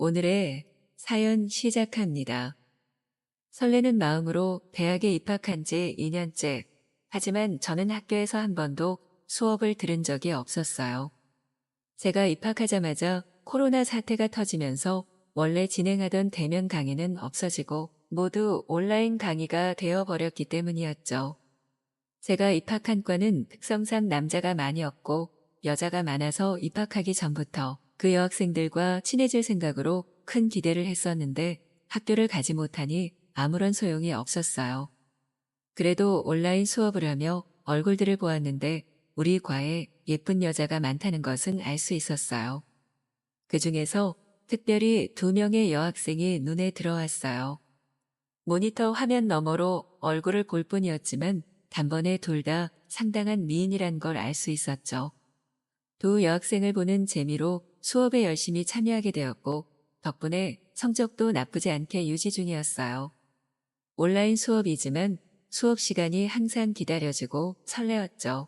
오늘의 사연 시작합니다. 설레는 마음으로 대학에 입학한 지 2년째. 하지만 저는 학교에서 한 번도 수업을 들은 적이 없었어요. 제가 입학하자마자 코로나 사태가 터지면서 원래 진행하던 대면 강의는 없어지고 모두 온라인 강의가 되어버렸기 때문이었죠. 제가 입학한 과는 특성상 남자가 많이 없고 여자가 많아서 입학하기 전부터 그 여학생들과 친해질 생각으로 큰 기대를 했었는데 학교를 가지 못하니 아무런 소용이 없었어요. 그래도 온라인 수업을 하며 얼굴들을 보았는데 우리 과에 예쁜 여자가 많다는 것은 알 수 있었어요. 그 중에서 특별히 2명의 여학생이 눈에 들어왔어요. 모니터 화면 너머로 얼굴을 볼 뿐이었지만 단번에 둘 다 상당한 미인이란 걸 알 수 있었죠. 두 여학생을 보는 재미로 수업에 열심히 참여하게 되었고 덕분에 성적도 나쁘지 않게 유지 중이었어요. 온라인 수업이지만 수업 시간이 항상 기다려지고 설레었죠.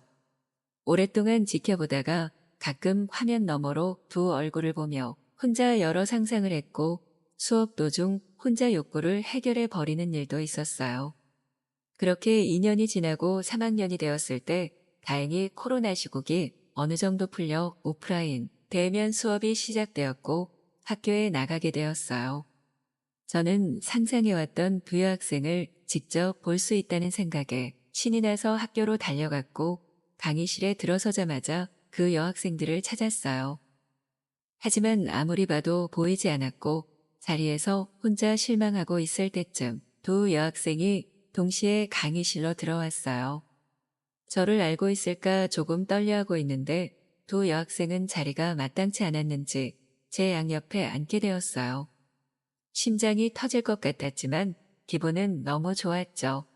오랫동안 지켜보다가 가끔 화면 너머로 두 얼굴을 보며 혼자 여러 상상을 했고 수업 도중 혼자 욕구를 해결해 버리는 일도 있었어요. 그렇게 2년이 지나고 3학년이 되었을 때 다행히 코로나 시국이 어느 정도 풀려 오프라인, 대면 수업이 시작되었고 학교에 나가게 되었어요. 저는 상상해왔던 두 여학생을 직접 볼 수 있다는 생각에 신이 나서 학교로 달려갔고 강의실에 들어서자마자 그 여학생들을 찾았어요. 하지만 아무리 봐도 보이지 않았고 자리에서 혼자 실망하고 있을 때쯤 두 여학생이 동시에 강의실로 들어왔어요. 저를 알고 있을까 조금 떨려하고 있는데 두 여학생은 자리가 마땅치 않았는지 제 양옆에 앉게 되었어요. 심장이 터질 것 같았지만 기분은 너무 좋았죠.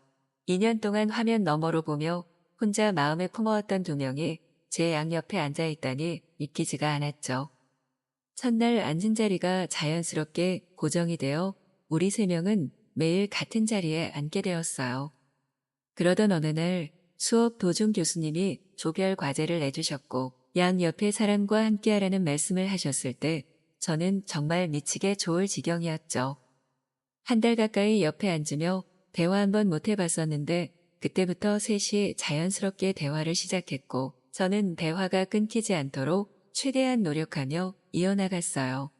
2년 동안 화면 너머로 보며 혼자 마음에 품어왔던 2명이 제 양옆에 앉아있다니 믿기지가 않았죠. 첫날 앉은 자리가 자연스럽게 고정이 되어 우리 3명은 매일 같은 자리에 앉게 되었어요. 그러던 어느 날 수업 도중 교수님이 조별 과제를 내주셨고 양옆의 사람과 함께하라는 말씀을 하셨을 때 저는 정말 미치게 좋을 지경이었죠. 한 달 가까이 옆에 앉으며 대화 한번 못 해봤었는데 그때부터 셋이 자연스럽게 대화를 시작했고 저는 대화가 끊기지 않도록 최대한 노력하며 이어나갔어요.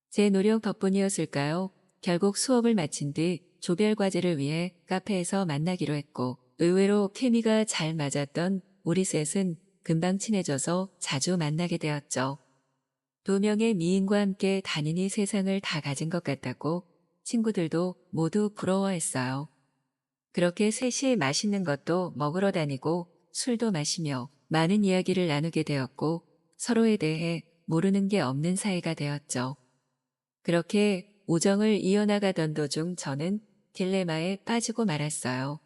제 노력 덕분이었을까요? 결국 수업을 마친 뒤 조별 과제를 위해 카페에서 만나기로 했고 의외로 케미가 잘 맞았던 우리 셋은 금방 친해져서 자주 만나게 되었죠. 2명의 미인과 함께 단인이 세상을 다 가진 것 같다고 친구들도 모두 부러워했어요. 그렇게 셋이 맛있는 것도 먹으러 다니고 술도 마시며 많은 이야기를 나누게 되었고 서로에 대해 모르는 게 없는 사이가 되었죠. 그렇게 우정을 이어나가던 도중 저는 딜레마에 빠지고 말았어요.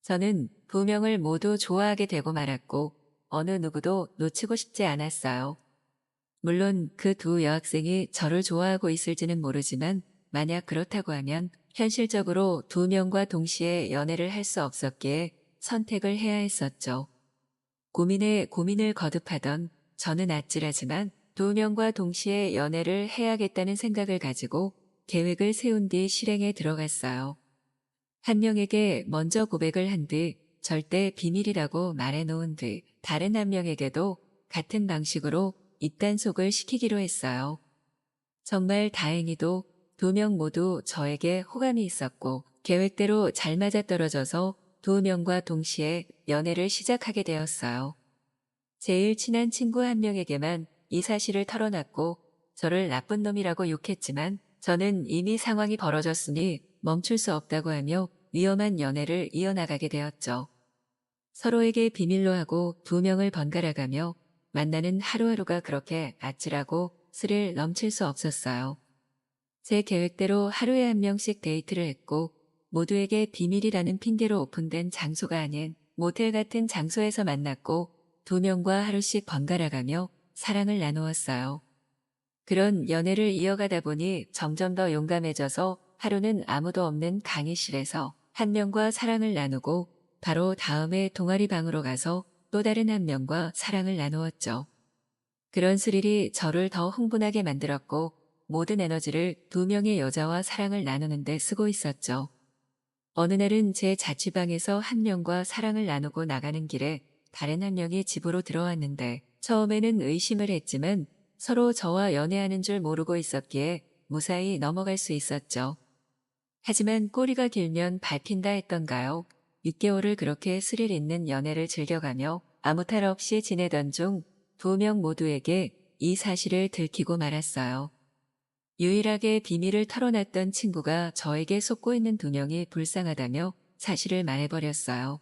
저는 2명을 모두 좋아하게 되고 말았고 어느 누구도 놓치고 싶지 않았어요. 물론 그 두 여학생이 저를 좋아하고 있을지는 모르지만 만약 그렇다고 하면 현실적으로 2명과 동시에 연애를 할 수 없었기에 선택을 해야 했었죠. 고민에 고민을 거듭하던 저는 아찔하지만 2명과 동시에 연애를 해야겠다는 생각을 가지고 계획을 세운 뒤 실행에 들어갔어요. 한 명에게 먼저 고백을 한 뒤 절대 비밀이라고 말해놓은 뒤 다른 한 명에게도 같은 방식으로 입단속을 시키기로 했어요. 정말 다행히도 2명 모두 저에게 호감이 있었고 계획대로 잘 맞아떨어져서 2명과 동시에 연애를 시작하게 되었어요. 제일 친한 친구 한 명에게만 이 사실을 털어놨고 저를 나쁜 놈이라고 욕했지만 저는 이미 상황이 벌어졌으니 멈출 수 없다고 하며 위험한 연애를 이어나가게 되었죠. 서로에게 비밀로 하고 2명을 번갈아가며 만나는 하루하루가 그렇게 아찔하고 스릴 넘칠 수 없었어요. 제 계획대로 하루에 한 명씩 데이트를 했고 모두에게 비밀이라는 핑계로 오픈된 장소가 아닌 모텔 같은 장소에서 만났고 2명과 하루씩 번갈아가며 사랑을 나누었어요. 그런 연애를 이어가다 보니 점점 더 용감해져서 하루는 아무도 없는 강의실에서 한 명과 사랑을 나누고 바로 다음에 동아리 방으로 가서 또 다른 한 명과 사랑을 나누었죠. 그런 스릴이 저를 더 흥분하게 만들었고 모든 에너지를 두 명의 여자와 사랑을 나누는 데 쓰고 있었죠. 어느 날은 제 자취방에서 한 명과 사랑을 나누고 나가는 길에 다른 한 명이 집으로 들어왔는데 처음에는 의심을 했지만 서로 저와 연애하는 줄 모르고 있었기에 무사히 넘어갈 수 있었죠. 하지만 꼬리가 길면 밟힌다 했던가요? 6개월을 그렇게 스릴 있는 연애를 즐겨가며 아무 탈 없이 지내던 중 두 명 모두에게 이 사실을 들키고 말았어요. 유일하게 비밀을 털어놨던 친구가 저에게 속고 있는 두 명이 불쌍하다며 사실을 말해버렸어요.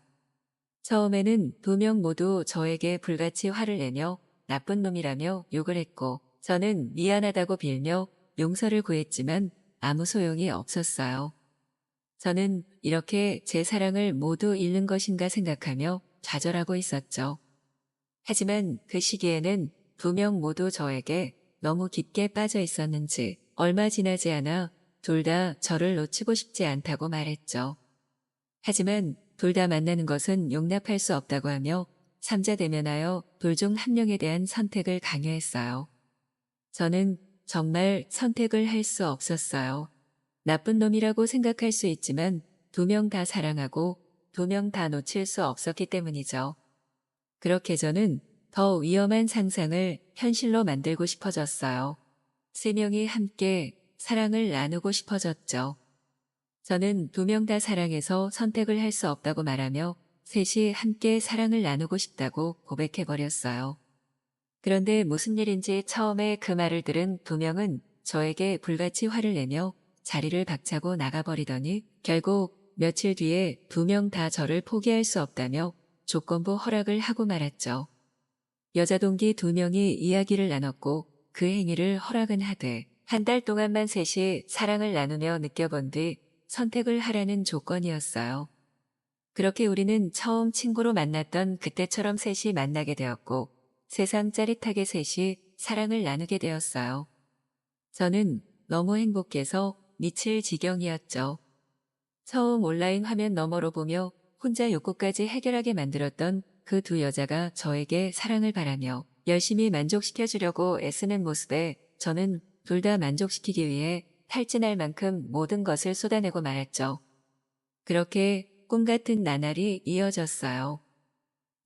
처음에는 두 명 모두 저에게 불같이 화를 내며 나쁜 놈이라며 욕을 했고 저는 미안하다고 빌며 용서를 구했지만 아무 소용이 없었어요. 저는 이렇게 제 사랑을 모두 잃는 것인가 생각하며 좌절하고 있었죠. 하지만 그 시기에는 두 명 모두 저에게 너무 깊게 빠져 있었는지 얼마 지나지 않아 둘 다 저를 놓치고 싶지 않다고 말했죠. 하지만 둘 다 만나는 것은 용납할 수 없다고 하며 삼자 대면하여 둘 중 한 명에 대한 선택을 강요했어요. 저는 정말 선택을 할 수 없었어요. 나쁜 놈이라고 생각할 수 있지만 두 명 다 사랑하고 두 명 다 놓칠 수 없었기 때문이죠. 그렇게 저는 더 위험한 상상을 현실로 만들고 싶어졌어요. 세 명이 함께 사랑을 나누고 싶어졌죠. 저는 두 명 다 사랑해서 선택을 할 수 없다고 말하며 셋이 함께 사랑을 나누고 싶다고 고백해버렸어요. 그런데 무슨 일인지 처음에 그 말을 들은 두 명은 저에게 불같이 화를 내며 자리를 박차고 나가버리더니 결국 며칠 뒤에 두 명 다 저를 포기할 수 없다며 조건부 허락을 하고 말았죠. 여자 동기 두 명이 이야기를 나눴고 그 행위를 허락은 하되 한 달 동안만 셋이 사랑을 나누며 느껴본 뒤 선택을 하라는 조건이었어요. 그렇게 우리는 처음 친구로 만났던 그때처럼 셋이 만나게 되었고 세상 짜릿하게 셋이 사랑을 나누게 되었어요. 저는 너무 행복해서 미칠 지경이었죠. 처음 온라인 화면 너머로 보며 혼자 욕구까지 해결하게 만들었던 그 두 여자가 저에게 사랑을 바라며 열심히 만족시켜주려고 애쓰는 모습에 저는 둘 다 만족시키기 위해 탈진할 만큼 모든 것을 쏟아내고 말았죠. 그렇게 꿈같은 나날이 이어졌어요.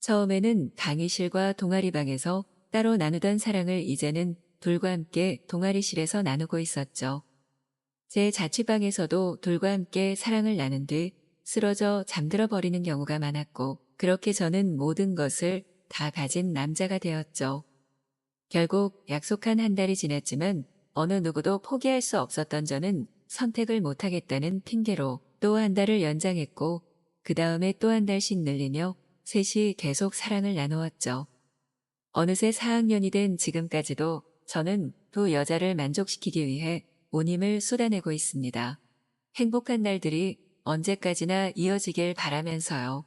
처음에는 강의실과 동아리방에서 따로 나누던 사랑을 이제는 둘과 함께 동아리실에서 나누고 있었죠. 제 자취방에서도 둘과 함께 사랑을 나눈 뒤 쓰러져 잠들어 버리는 경우가 많았고 그렇게 저는 모든 것을 다 가진 남자가 되었죠. 결국 약속한 한 달이 지났지만 어느 누구도 포기할 수 없었던 저는 선택을 못하겠다는 핑계로 또 한 달을 연장했고 그 다음에 또 한 달씩 늘리며 셋이 계속 사랑을 나누었죠. 어느새 4학년이 된 지금까지도 저는 두 여자를 만족시키기 위해 온 힘을 쏟아내고 있습니다. 행복한 날들이 언제까지나 이어지길 바라면서요.